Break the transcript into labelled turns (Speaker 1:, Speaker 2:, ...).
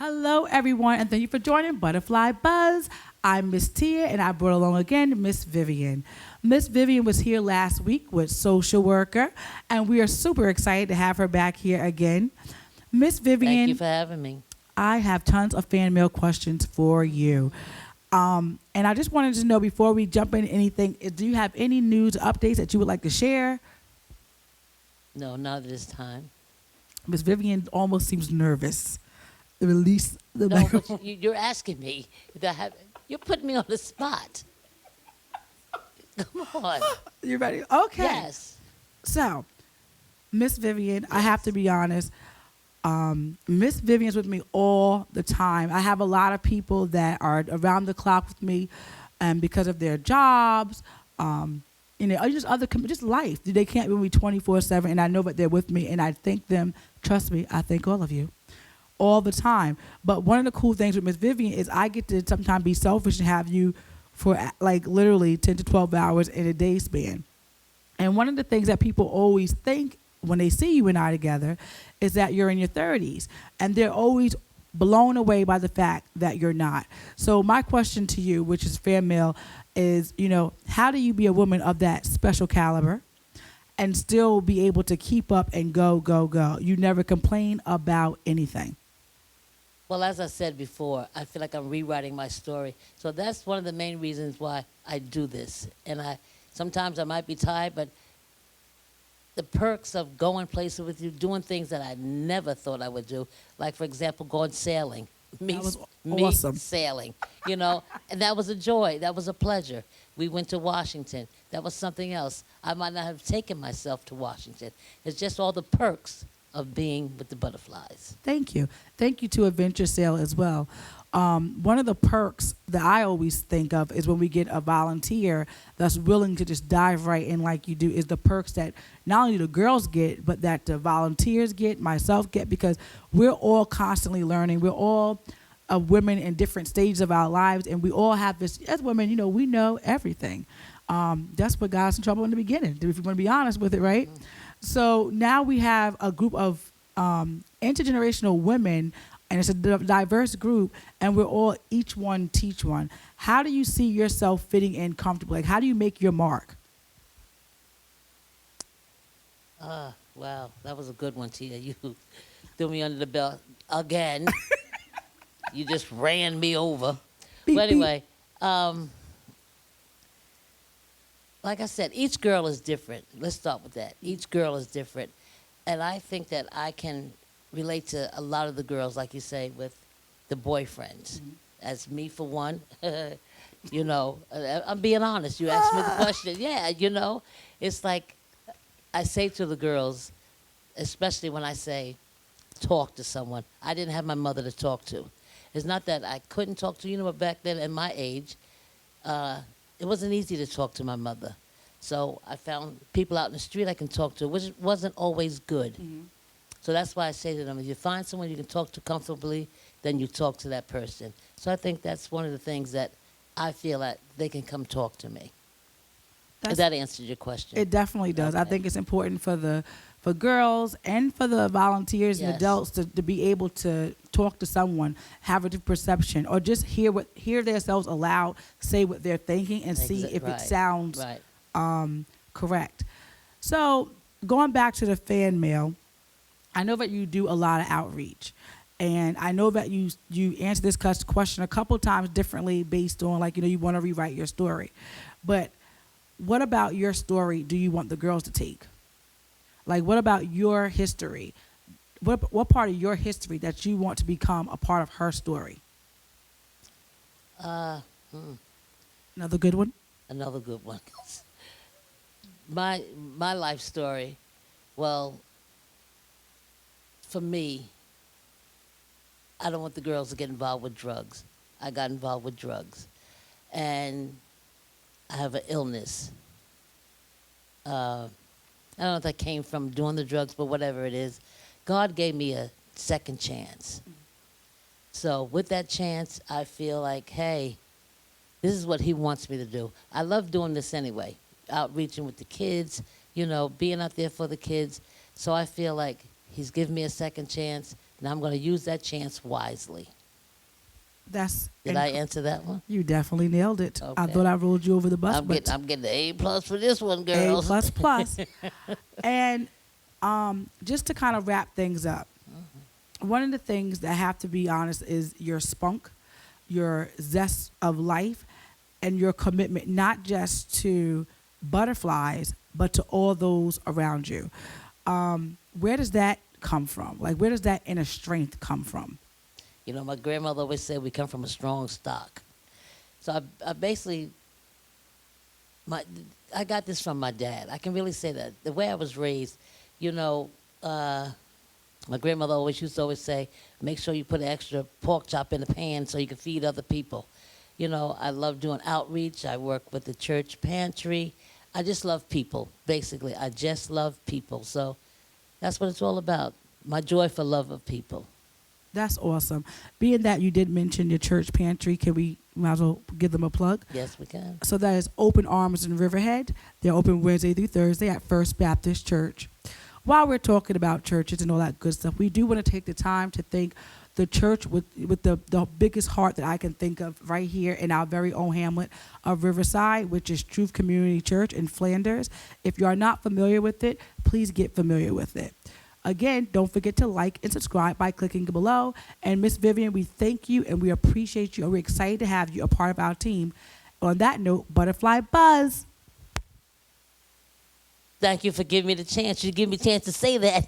Speaker 1: Hello, everyone, and thank you for joining Butterfly Buzz. I'm Miss Tia, and I brought along again Miss Vivian. Miss Vivian was here last week with social worker, and we are super excited to have her back here again. Miss
Speaker 2: Thank you
Speaker 1: Vivian,
Speaker 2: for having me.
Speaker 1: I have tons of fan mail questions for you. And I just wanted to know before we jump into anything, do you have any news updates that you would like to share?
Speaker 2: No, not this time.
Speaker 1: Miss Vivian almost seems nervous. Release the
Speaker 2: No,
Speaker 1: microphone.
Speaker 2: but you're asking me. You're putting me on the spot. Come on.
Speaker 1: You ready? Okay.
Speaker 2: Yes.
Speaker 1: So, Miss Vivian, I have to be honest. Miss Vivian's with me all the time. I have a lot of people that are around the clock with me, because of their jobs, or just just life. They can't be with me 24/7, and I know that they're with me, and I thank them. Trust me, I thank all of you, all the time. But one of the cool things with Miss Vivian is I get to sometimes be selfish and have you for like literally 10 to 12 hours in a day span. And one of the things that people always think when they see you and I together is that you're in your 30s. And they're always blown away by the fact that you're not. So my question to you, which is fan mail, is, how do you be a woman of that special caliber and still be able to keep up and go, go, go? You never complain about anything.
Speaker 2: Well, as I said before, I feel like I'm rewriting my story. So that's one of the main reasons why I do this. And sometimes I might be tired, but the perks of going places with you, doing things that I never thought I would do, like, for example, going sailing.
Speaker 1: That was
Speaker 2: Me
Speaker 1: awesome.
Speaker 2: sailing, and that was a joy. That was a pleasure. We went to Washington. That was something else. I might not have taken myself to Washington. It's just all the perks of being with the butterflies.
Speaker 1: Thank you. Thank you to Adventure Sale as well. One of the perks that I always think of is when we get a volunteer that's willing to just dive right in like you do, is the perks that not only the girls get, but that the volunteers get, myself get, because we're all constantly learning. We're all women in different stages of our lives, and we all have this, as women, we know everything. That's what got us in trouble in the beginning, if you want to be honest with it, right? Mm-hmm. So now we have a group of intergenerational women, and it's a diverse group, and we're all each one teach one. How do you see yourself fitting in comfortably? Like, how do you make your mark?
Speaker 2: Wow, that was a good one, Tia. You threw me under the belt again. You just ran me over.
Speaker 1: Beep,
Speaker 2: but anyway, like I said, each girl is different. Let's start with that. Each girl is different. And I think that I can relate to a lot of the girls, like you say, with the boyfriends. Mm-hmm. As me, for one, I'm being honest. You asked me the question. Yeah, it's like I say to the girls, especially when I say talk to someone, I didn't have my mother to talk to. It's not that I couldn't talk to, but back then at my age, it wasn't easy to talk to my mother. So I found people out in the street I can talk to, which wasn't always good. Mm-hmm. So that's why I say to them, if you find someone you can talk to comfortably, then you talk to that person. So I think that's one of the things that I feel that they can come talk to me. Does that answer your question?
Speaker 1: It definitely does. Okay. I think it's important for girls and for the volunteers and adults to be able to talk to someone, have a different perception, or just hear themselves aloud, say what they're thinking, and see if it sounds correct. So going back to the fan mail, I know that you do a lot of outreach, and I know that you answer this question a couple times differently based on you want to rewrite your story. But what about your story do you want the girls to take? Like, what about your history? What part of your history that you want to become a part of her story? Another good one?
Speaker 2: Another good one. My life story, well, for me, I don't want the girls to get involved with drugs. I got involved with drugs. And I have an illness. I don't know if that came from doing the drugs, but whatever it is, God gave me a second chance. So with that chance, I feel like, hey, this is what he wants me to do. I love doing this anyway, outreaching with the kids, being out there for the kids. So I feel like he's given me a second chance. and I'm going to use that chance wisely.
Speaker 1: That's
Speaker 2: Did I answer that one?
Speaker 1: You definitely nailed it. I
Speaker 2: Okay.
Speaker 1: thought I rolled you over the bus,
Speaker 2: I'm
Speaker 1: but
Speaker 2: getting the A+ for this one,
Speaker 1: A
Speaker 2: girls.
Speaker 1: plus plus. And just to kind of wrap things up, one of the things that I have to be honest is your spunk, your zest of life, and your commitment not just to butterflies, but to all those around you. Where does that come from? Like, where does that inner strength come from?
Speaker 2: You know, my grandmother always said we come from a strong stock. So I basically, I got this from my dad. I can really say that. The way I was raised, you know, my grandmother used to always say, make sure you put an extra pork chop in the pan so you can feed other people. You know, I love doing outreach. I work with the church pantry. I just love people, basically. I just love people. So that's what it's all about, my joy for love of people.
Speaker 1: That's awesome. Being that you did mention your church pantry, can we might as well give them a plug?
Speaker 2: Yes, we can.
Speaker 1: So that is Open Arms in Riverhead. They're open Wednesday through Thursday at First Baptist Church. While we're talking about churches and all that good stuff, we do want to take the time to thank the church with the biggest heart that I can think of right here in our very own hamlet of Riverside, which is Truth Community Church in Flanders. If you are not familiar with it, please get familiar with it. Again, don't forget to like and subscribe by clicking below. And Miss Vivian, we thank you and we appreciate you and we're excited to have you a part of our team. On that note, Butterfly Buzz.
Speaker 2: Thank you for giving me the chance. You give me a chance to say that.